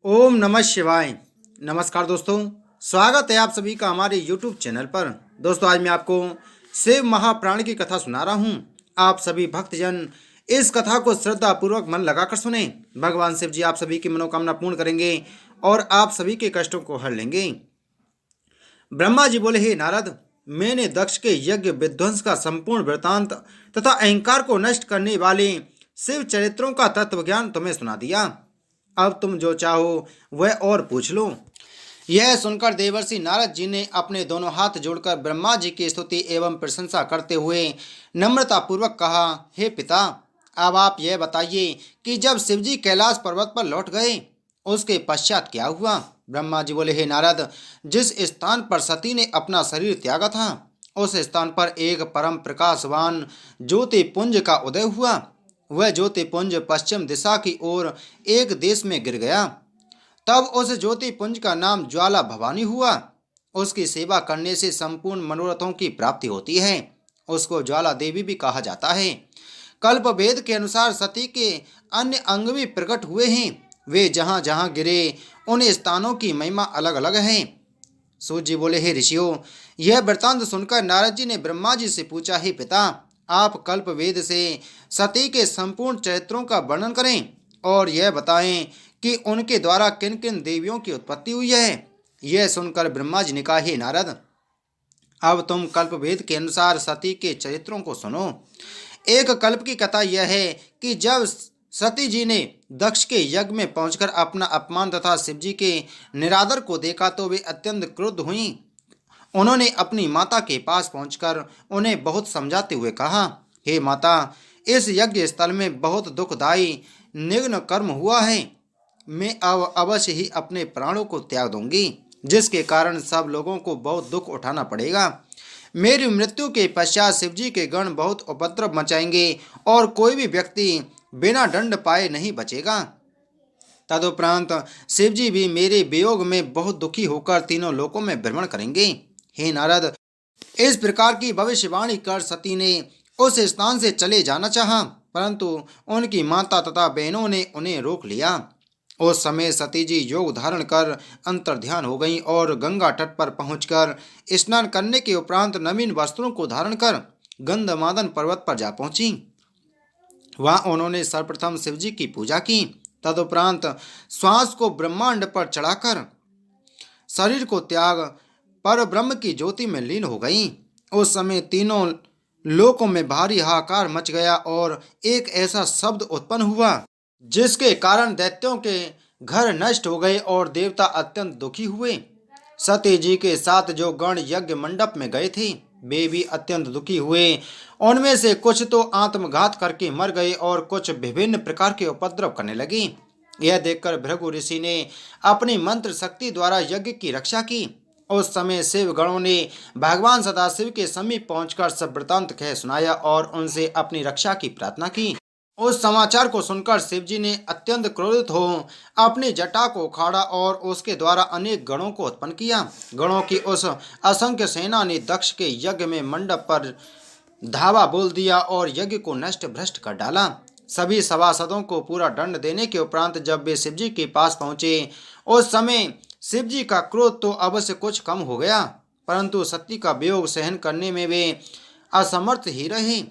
ओम नमः शिवाय। नमस्कार दोस्तों, स्वागत है आप सभी का हमारे YouTube चैनल पर। दोस्तों, आज मैं आपको शिव महाप्राण की कथा सुना रहा हूँ। आप सभी भक्तजन इस कथा को श्रद्धा पूर्वक मन लगाकर सुने। भगवान शिव जी आप सभी की मनोकामना पूर्ण करेंगे और आप सभी के कष्टों को हर लेंगे। ब्रह्मा जी बोले, हे नारद, मैंने दक्ष के यज्ञ विध्वंस का संपूर्ण वृतांत तथा अहंकार को नष्ट करने वाले शिव चरित्रों का तत्व ज्ञान तुम्हें सुना दिया। अब तुम जो चाहो वह और पूछ लो। यह सुनकर देवर्षि नारद जी ने अपने दोनों हाथ जोड़कर ब्रह्मा जी की स्तुति एवं प्रशंसा करते हुए नम्रता पूर्वक कहा, हे पिता, अब आप यह बताइए कि जब शिवजी कैलाश पर्वत पर लौट गए उसके पश्चात क्या हुआ। ब्रह्मा जी बोले, हे नारद, जिस स्थान पर सती ने अपना शरीर त्यागा था उस स्थान पर एक परम प्रकाशवान ज्योति पुंज का उदय हुआ। वह ज्योति पुंज पश्चिम दिशा की ओर एक देश में गिर गया। तब उस ज्योति पुंज का नाम ज्वाला भवानी हुआ। उसकी सेवा करने से संपूर्ण मनोरथों की प्राप्ति होती है। उसको ज्वाला देवी भी कहा जाता है। कल्प वेद के अनुसार सती के अन्य अंग भी प्रकट हुए हैं। वे जहाँ जहाँ गिरे उन स्थानों की महिमा अलग अलग है। सूत जी बोले, हे ऋषियों, यह वृतांत सुनकर नारद जी ने ब्रह्मा जी से पूछा, हे पिता, आप कल्प वेद से सती के संपूर्ण चरित्रों का वर्णन करें और यह बताएं कि उनके द्वारा किन किन देवियों की उत्पत्ति हुई है। यह सुनकर ब्रह्मा जी ने कहा, हे नारद, अब तुम कल्प वेद के अनुसार सती के चरित्रों को सुनो। एक कल्प की कथा यह है कि जब सती जी ने दक्ष के यज्ञ में पहुंचकर अपना अपमान तथा शिवजी के निरादर को देखा तो वे अत्यंत क्रुद्ध हुईं। उन्होंने अपनी माता के पास पहुंचकर उन्हें बहुत समझाते हुए कहा, हे माता, इस यज्ञ स्थल में बहुत दुखदायी निग्न कर्म हुआ है। मैं अब अवश्य ही अपने प्राणों को त्याग दूंगी, जिसके कारण सब लोगों को बहुत दुख उठाना पड़ेगा। मेरी मृत्यु के पश्चात शिवजी के गण बहुत उपद्रव मचाएंगे और कोई भी व्यक्ति बिना दंड पाए नहीं बचेगा। तदुपरांत शिवजी भी मेरे वियोग में बहुत दुखी होकर तीनों लोकों में भ्रमण करेंगे। हे नारद, इस प्रकार की भविष्यवाणी कर सती ने उस स्थान से चले जाना चाहा, परंतु उनकी माता तथा बहनों ने उन्हें रोक लिया। उस समय सती जी योग धारण कर अंतर्ध्यान हो गईं और गंगा तट पर पहुंचकर स्नान करने के उपरांत नवीन वस्त्रों को धारण कर गंधमादन पर्वत पर जा पहुंची। वहां उन्होंने सर्वप्रथम शिवजी की पूजा की। तदुपरांत श्वास को ब्रह्मांड पर चढ़ाकर शरीर को त्याग पर ब्रह्म की ज्योति में लीन हो गईं। उस समय तीनों लोकों में भारी हाहाकार मच गया और एक ऐसा शब्द उत्पन्न हुआ जिसके कारण दैत्यों के घर नष्ट हो गए और देवता अत्यंत दुखी हुए। सती जी के साथ जो गण यज्ञ मंडप में गए थे वे भी अत्यंत दुखी हुए। उनमें से कुछ तो आत्मघात करके मर गए और कुछ विभिन्न प्रकार के उपद्रव करने लगी। यह देखकर भृगु ऋषि ने अपनी मंत्र शक्ति द्वारा यज्ञ की रक्षा की। उस समय शिव गणों ने भगवान सदाशिव के समीप पहुंचकर सब वृतांत कह सुनाया और उनसे अपनी रक्षा की प्रार्थना की। उस समाचार को सुनकर शिवजी ने अत्यंत क्रोधित हो अपनी जटा को उखाड़ा और उसके द्वारा अनेक गणों को उत्पन्न किया। गणों की उस असंख्य सेना ने दक्ष के यज्ञ में मंडप पर धावा बोल दिया और यज्ञ को नष्ट भ्रष्ट कर डाला। सभी सभासदों को पूरा दंड देने के उपरांत जब वे शिवजी के पास पहुंचे उस समय शिवजी का क्रोध तो अवश्य कुछ कम हो गया, परंतु सती का वियोग सहन करने में वे असमर्थ ही रहे।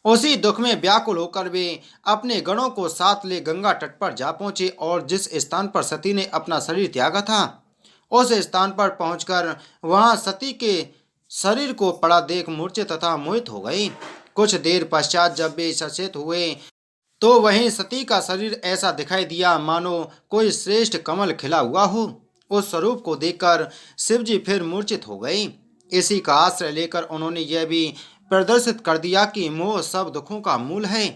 उसी दुख में व्याकुल होकर वे अपने गणों को साथ ले गंगा तट पर जा पहुंचे और जिस स्थान पर सती ने अपना शरीर त्यागा था उस स्थान पर पहुंचकर वहां सती के शरीर को पड़ा देख मूर्छित तथा मोहित हो गए। कुछ देर पश्चात जब वे सचेत हुए तो वहीं सती का शरीर ऐसा दिखाई दिया मानो कोई श्रेष्ठ कमल खिला हुआ हो। उस स्वरूप को देखकर शिवजी फिर मूर्छित हो गए। इसी का आश्रय लेकर उन्होंने यह भी प्रदर्शित कर दिया कि मोह सब दुखों का मूल है।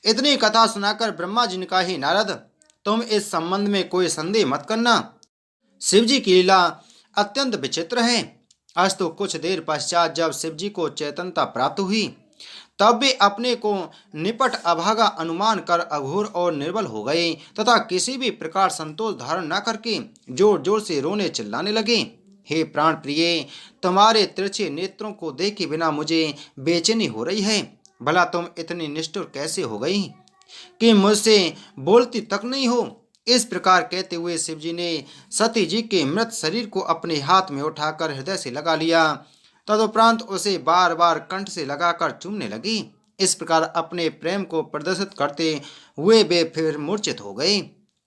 इतनी कथा सुनाकर ब्रह्मा जी ने कहा, हे नारद, तुम इस संबंध में कोई संदेह मत करना। शिवजी की लीला अत्यंत विचित्र है। अस्तु कुछ देर पश्चात जब शिवजी को चेतनता प्राप्त हुई तब वे अपने को निपट अभागा अनुमान कर अघोर और निर्बल हो गए तथा किसी भी प्रकार संतोष धारण न करके जोर जोर से रोने चिल्लाने लगे। हे प्राण प्रिय, तुम्हारे तिरछे नेत्रों को देखे बिना मुझे बेचैनी हो रही है। भला तुम इतनी निष्ठुर कैसे हो गई कि मुझसे बोलती तक नहीं हो। इस प्रकार कहते हुए शिवजी ने सती जी के मृत शरीर को अपने हाथ में उठाकर हृदय से लगा लिया। तदुपरांत उसे बार बार कंठ से लगाकर चूमने लगी। इस प्रकार अपने प्रेम को प्रदर्शित करते हुए वे फिर मूर्छित हो गई।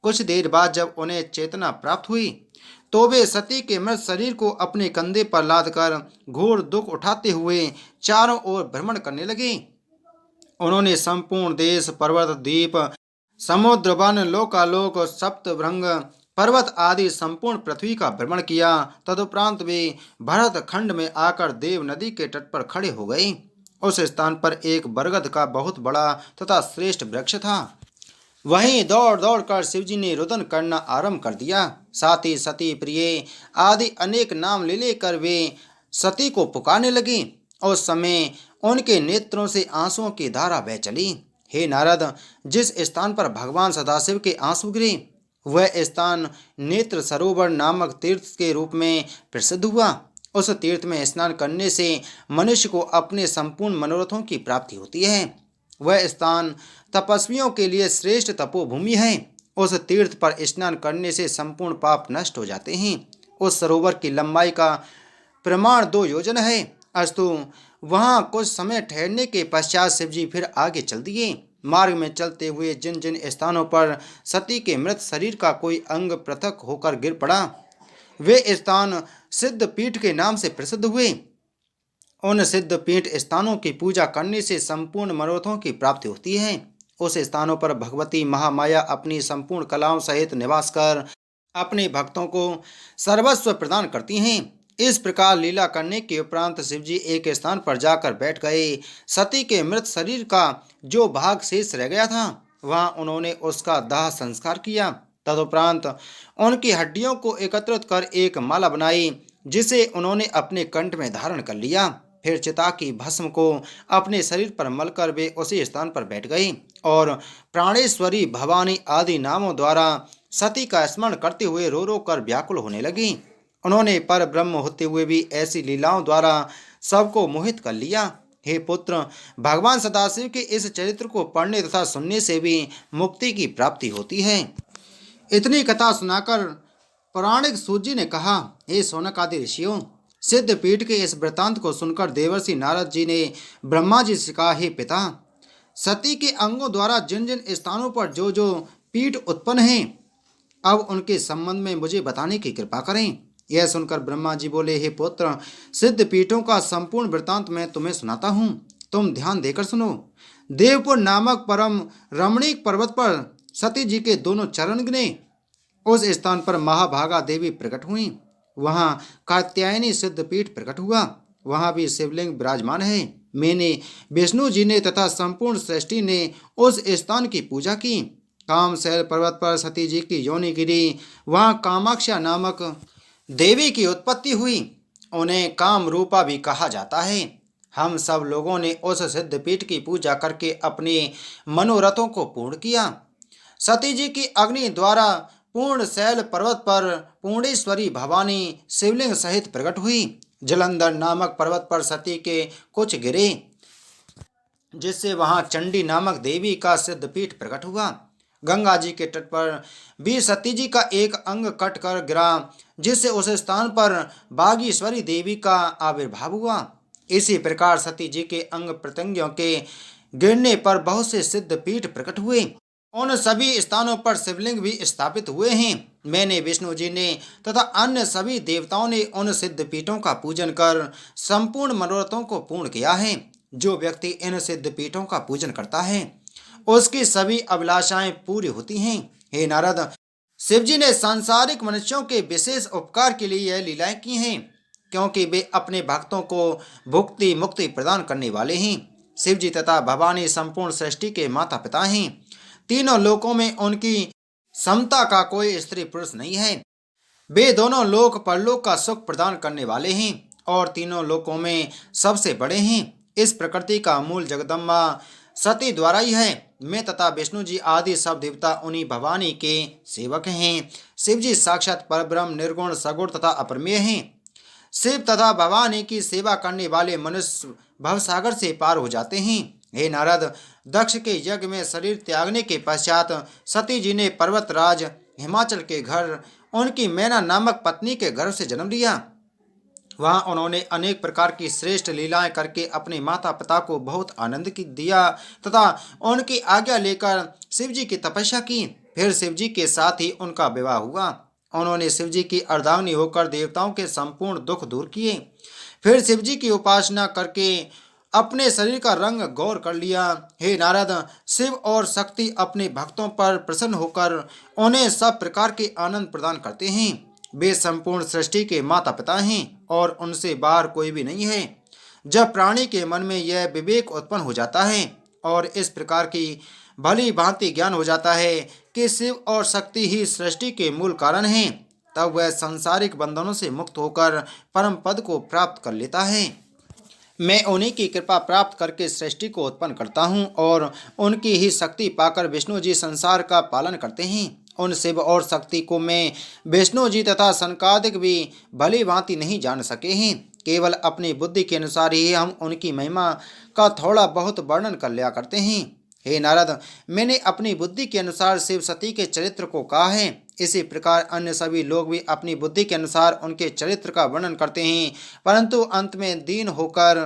कुछ देर बाद जब उन्हें चेतना प्राप्त हुई तो वे सती के मृत शरीर को अपने कंधे पर लादकर घोर दुख उठाते हुए चारों ओर भ्रमण करने लगे। उन्होंने संपूर्ण देश, पर्वत, द्वीप, समुद्र, वन, लोकालोक, सप्तभृंग पर्वत आदि संपूर्ण पृथ्वी का भ्रमण किया। तदुपरांत वे भरत खंड में आकर देव नदी के तट पर खड़े हो गए। उस स्थान पर एक बरगद का बहुत बड़ा तथा श्रेष्ठ वृक्ष था। वहीं दौड़ दौड़ कर शिवजी ने रुदन करना आरंभ कर दिया। साथ ही सती, प्रिय आदि अनेक नाम ले लेकर वे सती को पुकारने लगी। उस समय उनके नेत्रों से आंसुओं की धारा बह चली। हे नारद, जिस स्थान पर भगवान सदाशिव के आंसू गिरे वह स्थान नेत्र सरोवर नामक तीर्थ के रूप में प्रसिद्ध हुआ। उस तीर्थ में स्नान करने से मनुष्य को अपने संपूर्ण मनोरथों की प्राप्ति होती है। वह स्थान तपस्वियों के लिए श्रेष्ठ तपोभूमि है। उस तीर्थ पर स्नान करने से संपूर्ण पाप नष्ट हो जाते हैं। उस सरोवर की लंबाई का प्रमाण 2 योजन है। अस्तु, वहाँ कुछ समय ठहरने के पश्चात शिवजी फिर आगे चल दिए। मार्ग में चलते हुए जिन जिन स्थानों पर सती के मृत शरीर का कोई अंग पृथक होकर गिर पड़ा वे स्थान सिद्ध पीठ के नाम से प्रसिद्ध हुए। उन सिद्ध पीठ स्थानों की पूजा करने से संपूर्ण मनोरथों की प्राप्ति होती है। उस स्थानों पर भगवती महामाया अपनी संपूर्ण कलाओं सहित निवास कर अपने भक्तों को सर्वस्व प्रदान करती हैं। इस प्रकार लीला करने के उपरांत शिवजी एक स्थान पर जाकर बैठ गए। सती के मृत शरीर का जो भाग शेष रह गया था वहां उन्होंने उसका दाह संस्कार किया। तदुपरांत उनकी हड्डियों को एकत्रित कर एक माला बनाई जिसे उन्होंने अपने कंठ में धारण कर लिया। फिर चिता की भस्म को अपने शरीर पर मलकर वे उसी स्थान पर बैठ गई और प्राणेश्वरी, भवानी आदि नामों द्वारा सती का स्मरण करते हुए रो रो कर व्याकुल होने लगी। उन्होंने पर ब्रह्म होते हुए भी ऐसी लीलाओं द्वारा सबको मोहित कर लिया। हे पुत्र, भगवान सदाशिव के इस चरित्र को पढ़ने तथा सुनने से भी मुक्ति की प्राप्ति होती है। इतनी कथा सुनाकर पौराणिक सूत ने कहा, हे शौनक आदि ऋषियों, सिद्ध पीठ के इस वृतांत को सुनकर देवर्षि नारद जी ने ब्रह्मा जी से कहा, हे पिता, सती के अंगों द्वारा जिन जिन स्थानों पर जो जो पीठ उत्पन्न हैं अब उनके संबंध में मुझे बताने की कृपा करें। यह सुनकर ब्रह्मा जी बोले, हे पुत्र, सिद्ध पीठों का संपूर्ण वृतांत मैं तुम्हें सुनाता हूँ, तुम ध्यान देकर सुनो। देवपुर नामक परम रमणीक पर्वत पर सती जी के दोनों चरण गिने। उस स्थान पर महाभागा देवी प्रकट हुई। वहाँ कात्यायनी सिद्ध पीठ प्रकट हुआ। वहाँ भी शिवलिंग विराजमान है। मैंने, विष्णु जी ने तथा संपूर्ण सृष्टि ने उस स्थान की पूजा की। कामशैल पर्वत पर सती जी की योनि गिरी। वहाँ कामाक्षा नामक देवी की उत्पत्ति हुई। उन्हें काम रूपा भी कहा जाता है। हम सब लोगों ने उस सिद्ध पीठ की पूजा करके अपने मनोरथों को पूर्ण किया। सती जी की अग्नि द्वारा पूर्ण शैल पर्वत पर पूर्णेश्वरी भवानी शिवलिंग सहित प्रकट हुई। जलंधर नामक पर्वत पर सती के कुछ गिरे जिससे वहां चंडी नामक देवी का सिद्ध पीठ प्रकट हुआ। गंगा जी के तट पर भी सती जी का एक अंग कट कर गिरा जिससे उस स्थान पर बागीश्वरी देवी का आविर्भाव हुआ। इसी प्रकार सती जी के अंग प्रत्यंगों के गिरने पर बहुत से सिद्ध पीठ प्रकट हुए। उन सभी स्थानों पर शिवलिंग भी स्थापित हुए हैं। मैंने, विष्णु जी ने तथा अन्य सभी देवताओं ने उन सिद्ध पीठों का पूजन कर संपूर्ण मनोरथों को पूर्ण किया है। जो व्यक्ति इन सिद्ध पीठों का पूजन करता है उसकी सभी अभिलाषाएं पूरी होती हैं। हे नारद, शिवजी ने सांसारिक मनुष्यों के विशेष उपकार के लिए यह लीलाएं की हैं क्योंकि वे अपने भक्तों को भुक्ति मुक्ति प्रदान करने वाले हैं। शिवजी तथा भवानी संपूर्ण सृष्टि के माता पिता हैं। तीनों लोकों में उनकी समता का कोई स्त्री पुरुष नहीं है। वे दोनों लोक परलोक का सुख प्रदान करने वाले हैं और तीनों लोकों में सबसे बड़े हैं। इस प्रकृति का मूल जगदम्बा सती द्वारा ही है। मैं तथा विष्णु जी आदि सब देवता उन्हीं भवानी के सेवक हैं। शिव जी साक्षात परब्रह्म, निर्गुण, सगुण तथा अपरमेय हैं। शिव तथा भवानी की सेवा करने वाले मनुष्य भवसागर से पार हो जाते हैं। हे नारद, दक्ष के यज्ञ में शरीर त्यागने के पश्चात सती जी ने पर्वतराज हिमाचल के घर उनकी मैना नामक पत्नी के गर्भ से जन्म लिया। वहाँ उन्होंने अनेक प्रकार की श्रेष्ठ लीलाएं करके अपने माता पिता को बहुत आनंद दिया तथा उनकी आज्ञा लेकर शिव जी की तपस्या की। फिर शिव जी के साथ ही उनका विवाह हुआ। उन्होंने शिव जी की अर्धांगिनी होकर देवताओं के संपूर्ण दुख दूर किए। फिर शिव जी की उपासना करके अपने शरीर का रंग गौर कर लिया। हे नारद, शिव और शक्ति अपने भक्तों पर प्रसन्न होकर उन्हें सब प्रकार के आनंद प्रदान करते हैं। वे संपूर्ण सृष्टि के माता पिता हैं और उनसे बाहर कोई भी नहीं है। जब प्राणी के मन में यह विवेक उत्पन्न हो जाता है और इस प्रकार की भली भांति ज्ञान हो जाता है कि शिव और शक्ति ही सृष्टि के मूल कारण हैं, तब वह सांसारिक बंधनों से मुक्त होकर परम पद को प्राप्त कर लेता है। मैं उन्हीं की कृपा प्राप्त करके सृष्टि को उत्पन्न करता हूँ और उनकी ही शक्ति पाकर विष्णु जी संसार का पालन करते हैं। उन शिव और शक्ति को मैं विष्णु जी तथा सनकादिक भी भली भांति नहीं जान सके हैं। केवल अपनी बुद्धि के अनुसार ही हम उनकी महिमा का थोड़ा बहुत वर्णन कर लिया करते हैं। हे नारद, मैंने अपनी बुद्धि के अनुसार शिव सती के चरित्र को कहा है। इसी प्रकार अन्य सभी लोग भी अपनी बुद्धि के अनुसार उनके चरित्र का वर्णन करते हैं, परंतु अंत में दीन होकर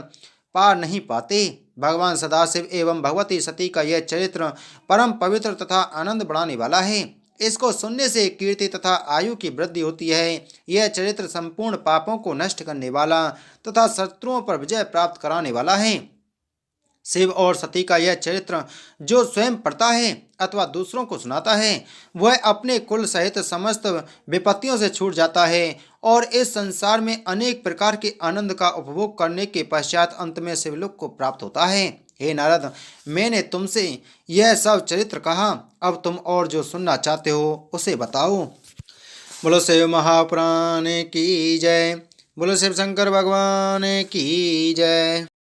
पार नहीं पाते। भगवान सदाशिव एवं भगवती सती का यह चरित्र परम पवित्र तथा आनंद बढ़ाने वाला है। इसको सुनने से कीर्ति तथा आयु की वृद्धि होती है। यह चरित्र संपूर्ण पापों को नष्ट करने वाला तथा शत्रुओं पर विजय प्राप्त कराने वाला है। शिव और सती का यह चरित्र जो स्वयं पढ़ता है अथवा दूसरों को सुनाता है, वह अपने कुल सहित समस्त विपत्तियों से छूट जाता है और इस संसार में अनेक प्रकार के आनंद का उपभोग करने के पश्चात अंत में शिवलोक को प्राप्त होता है। हे नारद, मैंने तुमसे यह सब चरित्र कहा, अब तुम और जो सुनना चाहते हो उसे बताओ। बोलो शिव महापुराण की जय। बोलो शिव शंकर भगवान की जय।